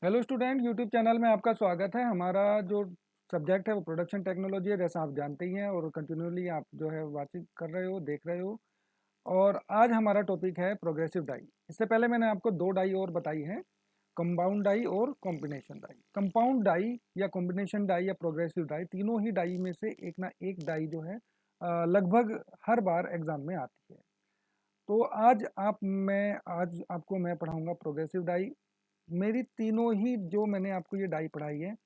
Hello student, YouTube channel में आपका स्वागत है। हमारा जो सब्जेक्ट है वो प्रोडक्शन टेक्नोलॉजी है, जैसा आप जानते ही हैं, और कंटिन्यूअली आप जो है बातचीत कर रहे हो, देख रहे हो। और आज हमारा टॉपिक है प्रोग्रेसिव डाई। इससे पहले मैंने आपको दो डाई और बताई हैं, कंपाउंड डाई और कॉम्बिनेशन डाई। कंपाउंड डाई या कॉम्बिनेशन डाई या प्रोग्रेसिव डाई, तीनों ही डाई में से एक ना एक डाई जो है लगभग हर बार एग्जाम में आती है। तो आज आपको मैं पढ़ाऊंगा प्रोग्रेसिव डाई। मेरी तीनों ही जो मैंने आपको ये डाई पढ़ाई है,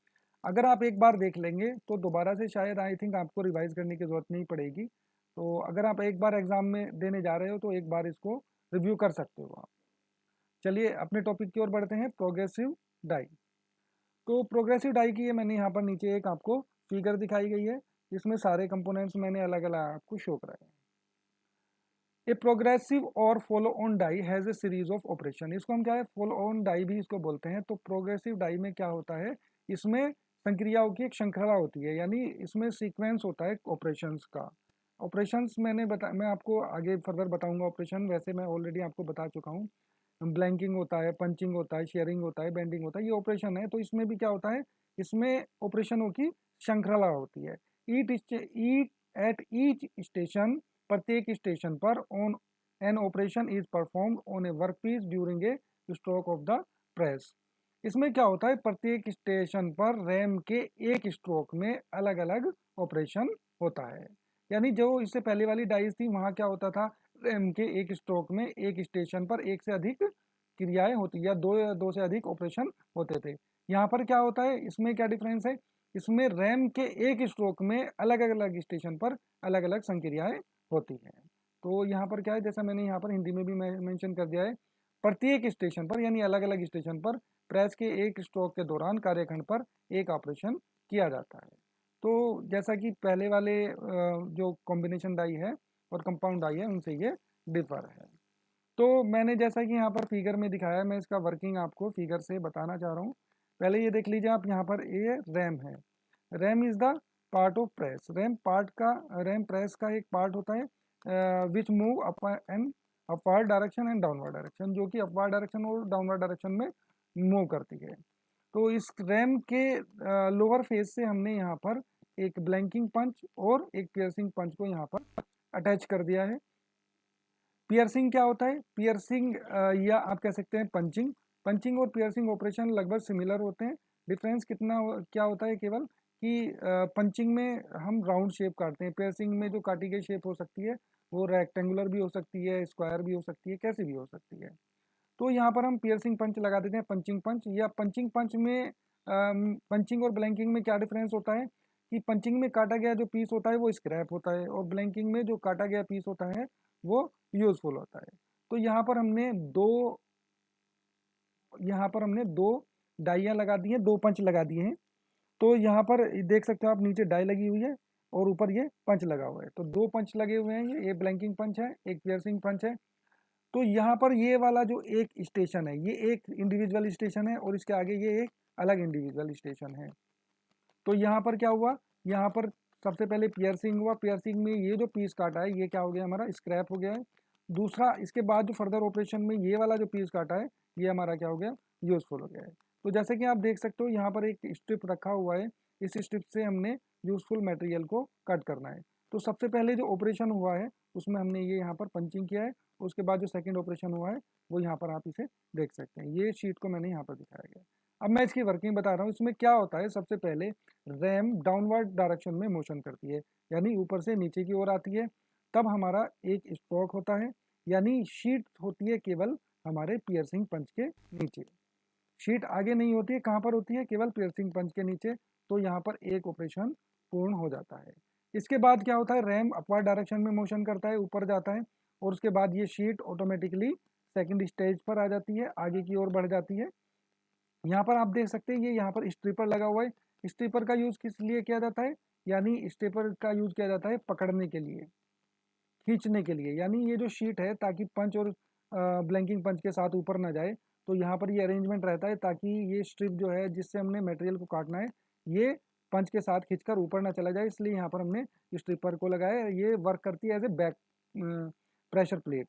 अगर आप एक बार देख लेंगे तो दोबारा से शायद आई थिंक आपको रिवाइज करने की ज़रूरत नहीं पड़ेगी। तो अगर आप एक बार एग्ज़ाम में देने जा रहे हो तो एक बार इसको रिव्यू कर सकते हो आप। चलिए अपने टॉपिक की ओर बढ़ते हैं, प्रोग्रेसिव डाई। तो प्रोग्रेसिव डाई की ये मैंने यहाँ पर नीचे एक आपको फिगर दिखाई गई है, जिसमें सारे कंपोनेंट्स मैंने अलग अलग आपको शो कराए हैं। ए प्रोग्रेसिव और follow on die has a series of operation. इसको हम क्या है, फॉलो ऑन डाई भी इसको बोलते हैं। तो प्रोग्रेसिव डाई में क्या होता है, इसमें संक्रियाओं की एक श्रृंखला होती है, यानी इसमें सीक्वेंस होता है ऑपरेशंस का। ऑपरेशंस मैं आपको आगे फर्दर बताऊंगा। ऑपरेशन वैसे मैं ऑलरेडी आपको बता चुका हूँ। ब्लैंकिंग होता है, पंचिंग होता है, शेयरिंग होता है, बेंडिंग होता है, ये ऑपरेशन है। तो इसमें भी क्या होता है, इसमें ऑपरेशनों की श्रृंखला होती है। ईट एट ईच स्टेशन, प्रत्येक स्टेशन पर on an operation is performed on A workpiece during a stroke of the press. इसमें क्या होता है, प्रत्येक स्टेशन पर रैम के एक स्ट्रोक में अलग अलग ऑपरेशन होता है। यानी जो इससे पहले वाली डाइस थी, वहां क्या होता था, रैम के एक स्ट्रोक में एक स्टेशन पर एक से अधिक क्रियाएं होती या दो से अधिक ऑपरेशन होते थे। यहाँ पर क्या होता है, इसमें क्या डिफरेंस है, इसमें रैम के एक स्ट्रोक में अलग अलग स्टेशन पर अलग अलग संक्रियाएं होती हैं। तो यहाँ पर क्या है, जैसा मैंने यहाँ पर हिंदी में भी मेंशन कर दिया है, प्रत्येक स्टेशन पर यानी अलग अलग स्टेशन पर प्रेस के एक स्ट्रोक के दौरान कार्यखंड पर एक ऑपरेशन किया जाता है। तो जैसा कि पहले वाले जो कॉम्बिनेशन डाई है और कंपाउंड डाई है, उनसे ये डिफर है। तो मैंने जैसा कि यहाँ पर फिगर में दिखाया है, मैं इसका वर्किंग आपको फिगर से बताना चाह रहा हूँ। पहले ये देख लीजिए आप, यहाँ पर ये रैम है। RAM is the part of press. RAM press का एक पार्ट होता है which move up and upward direction and downward direction, जो कि अपवर्ड डायरेक्शन और डाउनवर्ड डायरेक्शन में मूव करती है। तो इस रैम के लोअर फेज से हमने यहाँ पर एक ब्लैंकिंग पंच और एक पियर्सिंग पंच को यहाँ पर अटैच कर दिया है। पियर्सिंग क्या होता है, पियर्सिंग या आप कह सकते हैं पंचिंग। पंचिंग और पियर्सिंग ऑपरेशन लगभग सिमिलर होते हैं। डिफरेंस क्या होता है केवल कि पंचिंग में हम राउंड शेप काटते हैं, पियर्सिंग में जो काटी गई शेप हो सकती है वो रेक्टेंगुलर भी हो सकती है, स्क्वायर भी हो सकती है, कैसी भी हो सकती है। तो यहाँ पर हम पियर्सिंग पंच लगा देते हैं, पंचिंग पंच। या पंचिंग पंच में पंचिंग और ब्लैंकिंग में क्या डिफरेंस होता है कि पंचिंग में काटा गया जो पीस होता है वो स्क्रैप होता है, और ब्लैंकिंग में जो काटा गया पीस होता है वो यूजफुल होता है। तो यहाँ पर हमने दो डाइयाँ लगा दी हैं, दो पंच लगा दिए हैं। तो यहाँ पर देख सकते हो आप, नीचे डाई लगी हुई है और ऊपर ये पंच लगा हुआ है। तो दो पंच लगे हुए हैं, ये ब्लैंकिंग पंच है, एक पियर्सिंग पंच है। तो यहाँ पर ये वाला जो एक स्टेशन है, ये एक इंडिविजुअल स्टेशन है, और इसके आगे ये एक अलग इंडिविजुअल स्टेशन है। तो यहाँ पर क्या हुआ, यहाँ पर सबसे पहले पियर्सिंग हुआ। पियर्सिंग में ये जो पीस काटा है ये क्या हो गया, हमारा स्क्रैप हो गया है। दूसरा, इसके बाद जो फर्दर ऑपरेशन में ये वाला जो पीस काटा है ये हमारा क्या हो गया, यूजफुल हो गया है। तो जैसे कि आप देख सकते हो, यहाँ पर एक स्ट्रिप रखा हुआ है, इस स्ट्रिप से हमने यूजफुल मटेरियल को कट करना है। तो सबसे पहले जो ऑपरेशन हुआ है उसमें हमने ये यहाँ पर पंचिंग किया है। उसके बाद जो सेकेंड ऑपरेशन हुआ है वो यहाँ पर आप इसे देख सकते हैं, ये शीट को मैंने यहाँ पर दिखाया गया। अब मैं इसकी वर्किंग बता रहा हूँ। इसमें क्या होता है, सबसे पहले रैम डाउनवर्ड डायरेक्शन में मोशन करती है, यानी ऊपर से नीचे की ओर आती है। तब हमारा एक स्ट्रोक होता है, यानी शीट होती है केवल हमारे पियर्सिंग पंच के नीचे। शीट आगे नहीं होती है, कहाँ पर होती है, केवल पियर्सिंग पंच के नीचे। तो यहाँ पर एक ऑपरेशन पूर्ण हो जाता है। इसके बाद क्या होता है, रैम अपवर्ड डायरेक्शन में मोशन करता है, ऊपर जाता है, और उसके बाद ये शीट ऑटोमेटिकली सेकंड स्टेज पर आ जाती है, आगे की ओर बढ़ जाती है। यहाँ पर आप देख सकते हैं, ये यहाँ पर स्ट्रिपर लगा हुआ है। स्ट्रिपर का यूज किस लिए किया जाता है, यानी स्ट्रिपर का यूज किया जाता है पकड़ने के लिए, खींचने के लिए। यानी ये जो शीट है, ताकि पंच और ब्लैंकिंग पंच के साथ ऊपर ना जाए, तो यहाँ पर ये अरेंजमेंट रहता है ताकि ये स्ट्रिप जो है जिससे हमने मटेरियल को काटना है, ये पंच के साथ खींचकर ऊपर ना चला जाए, इसलिए यहाँ पर हमने स्ट्रिपर को लगाया है। ये वर्क करती है as a back pressure plate.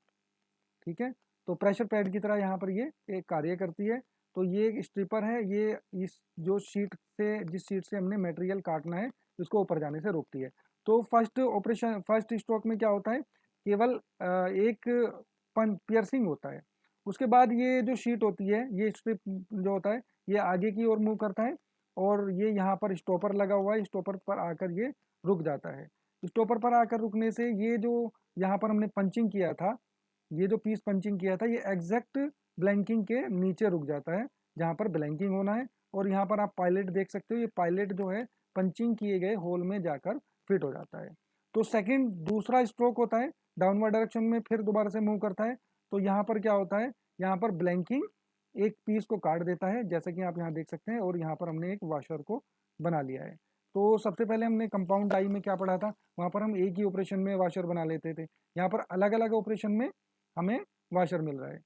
ठीक है, तो प्रेशर पैड की तरह यहाँ पर ये एक कार्य करती है। तो ये एक स्ट्रिपर है, ये इस जो शीट से जिस शीट से हमने मटेरियल काटना है इसको ऊपर जाने से रोकती है। तो फर्स्ट स्ट्रोक में क्या होता है, केवल एक पियर्सिंग होता है। उसके बाद ये जो शीट होती है, ये स्ट्रिप जो होता है, ये आगे की ओर मूव करता है और ये यहाँ पर स्टॉपर लगा हुआ है, स्टॉपर पर आकर ये रुक जाता है। स्टॉपर पर आकर रुकने से ये जो यहाँ पर हमने पंचिंग किया था, ये जो पीस पंचिंग किया था, ये एग्जैक्ट ब्लैंकिंग के नीचे रुक जाता है जहाँ पर ब्लैंकिंग होना है। और यहाँ पर आप पायलट देख सकते हो, ये पायलट जो है पंचिंग किए गए होल में जाकर फिट हो जाता है। तो सेकंड दूसरा स्ट्रोक होता है, डाउनवर्ड डायरेक्शन में फिर दोबारा से मूव करता है। तो यहाँ पर क्या होता है, यहाँ पर ब्लैंकिंग एक पीस को काट देता है, जैसे कि आप यहाँ देख सकते हैं, और यहाँ पर हमने एक वॉशर को बना लिया है। तो सबसे पहले हमने कंपाउंड डाई में क्या पढ़ा था, वहाँ पर हम एक ही ऑपरेशन में वॉशर बना लेते थे। यहाँ पर अलग अलग ऑपरेशन में हमें वॉशर मिल रहा है।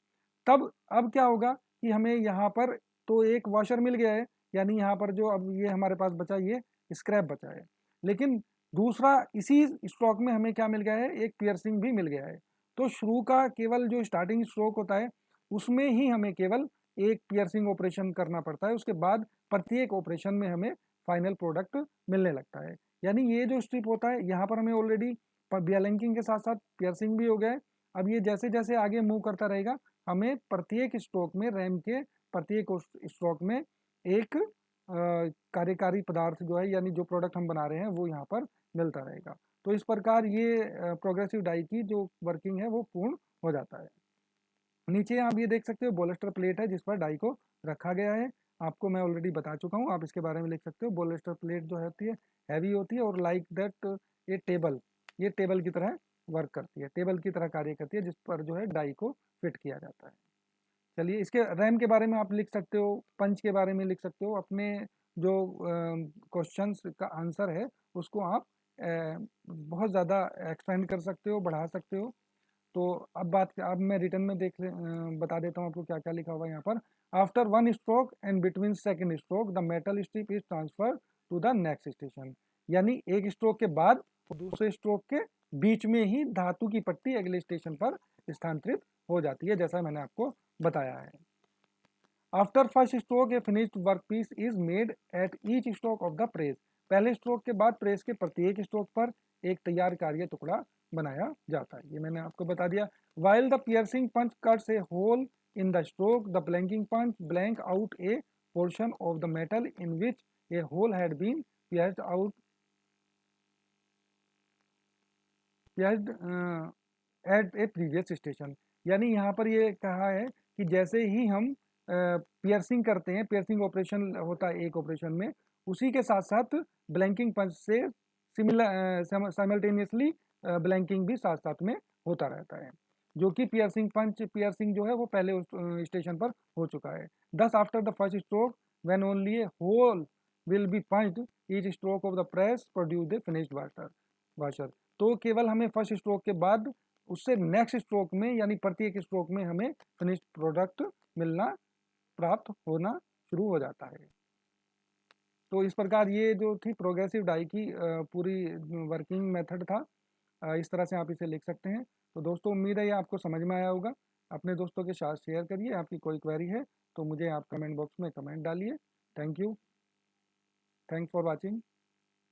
तब अब क्या होगा कि हमें यहाँ पर तो एक वॉशर मिल गया है, यानी यहाँ पर जो अब ये हमारे पास बचा, ये स्क्रैप बचा है। लेकिन दूसरा इसी स्ट्रोक में हमें क्या मिल गया है, एक पियर्सिंग भी मिल गया है। तो शुरू का केवल जो स्टार्टिंग स्ट्रोक होता है उसमें ही हमें केवल एक पियर्सिंग ऑपरेशन करना पड़ता है, उसके बाद प्रत्येक ऑपरेशन में हमें फाइनल प्रोडक्ट मिलने लगता है। यानी ये जो स्ट्रिप होता है, यहाँ पर हमें ऑलरेडी ब्लैंकिंग के साथ साथ पियर्सिंग भी हो गया है। अब ये जैसे जैसे आगे मूव करता रहेगा, हमें प्रत्येक स्ट्रोक में, रैम के प्रत्येक स्ट्रोक में एक कार्यकारी पदार्थ जो है, यानी जो प्रोडक्ट हम बना रहे हैं, वो यहाँ पर मिलता रहेगा। तो इस प्रकार ये प्रोग्रेसिव डाई की जो वर्किंग है वो पूर्ण हो जाता है। नीचे आप ये देख सकते हो बोलेस्टर प्लेट है जिस पर डाई को रखा गया है। आपको मैं ऑलरेडी बता चुका हूँ, आप इसके बारे में लिख सकते हो। बोलेस्टर प्लेट जो होती है हैवी होती है और लाइक दैट ये टेबल की तरह वर्क करती है, टेबल की तरह कार्य करती है, जिस पर जो है डाई को फिट किया जाता है। चलिए, इसके रैम के बारे में आप लिख सकते हो, पंच के बारे में लिख सकते हो। अपने जो क्वेश्चंस का आंसर है उसको आप बहुत ज़्यादा एक्सपेंड कर सकते हो, बढ़ा सकते हो। तो अब मैं रिटर्न में बता देता हूँ आपको क्या क्या लिखा हुआ है यहाँ पर। After one stroke and between second stroke the metal strip is transfer to the next station. यानी एक स्ट्रोक के बाद दूसरे स्ट्रोक के बीच में ही धातु की पट्टी अगले स्टेशन पर स्थानांतरित हो जाती है, जैसा मैंने आपको बताया है। After first stroke a finished work piece is made at each stroke of the press. पहले स्ट्रोक के बाद प्रेस के प्रत्येक स्ट्रोक पर एक तैयार कार्य टुकड़ा बनाया जाता है, ये मैंने आपको बता दिया। While the piercing punch cuts a hole in the stroke, the blanking punch blank out a portion of the metal in which a hole had been pierced out pierced at a previous station. यानी यहाँ पर ये कहा है कि जैसे ही हम piercing करते हैं, पियर्सिंग ऑपरेशन होता है एक ऑपरेशन में, उसी के साथ साथ ब्लैंकिंग पंच से साइमल्टेनियसली ब्लैंकिंग भी साथ साथ में होता रहता है, जो कि पियर्सिंग जो है वो पहले स्टेशन पर हो चुका है। दस after the first stroke when only a hole will be punched each stroke of the press produce the finished washer. तो केवल हमें फर्स्ट स्ट्रोक के बाद उससे नेक्स्ट स्ट्रोक में, यानी प्रत्येक स्ट्रोक में हमें फिनिश्ड प्रोडक्ट मिलना, प्राप्त होना शुरू हो जाता है। तो इस प्रकार ये जो थी प्रोग्रेसिव डाई की पूरी वर्किंग मेथड था। इस तरह से आप इसे लिख सकते हैं। तो दोस्तों, उम्मीद है ये आपको समझ में आया होगा। अपने दोस्तों के साथ शेयर करिए। आपकी कोई क्वेरी है तो मुझे आप कमेंट बॉक्स में कमेंट डालिए। Thank you, thanks for watching.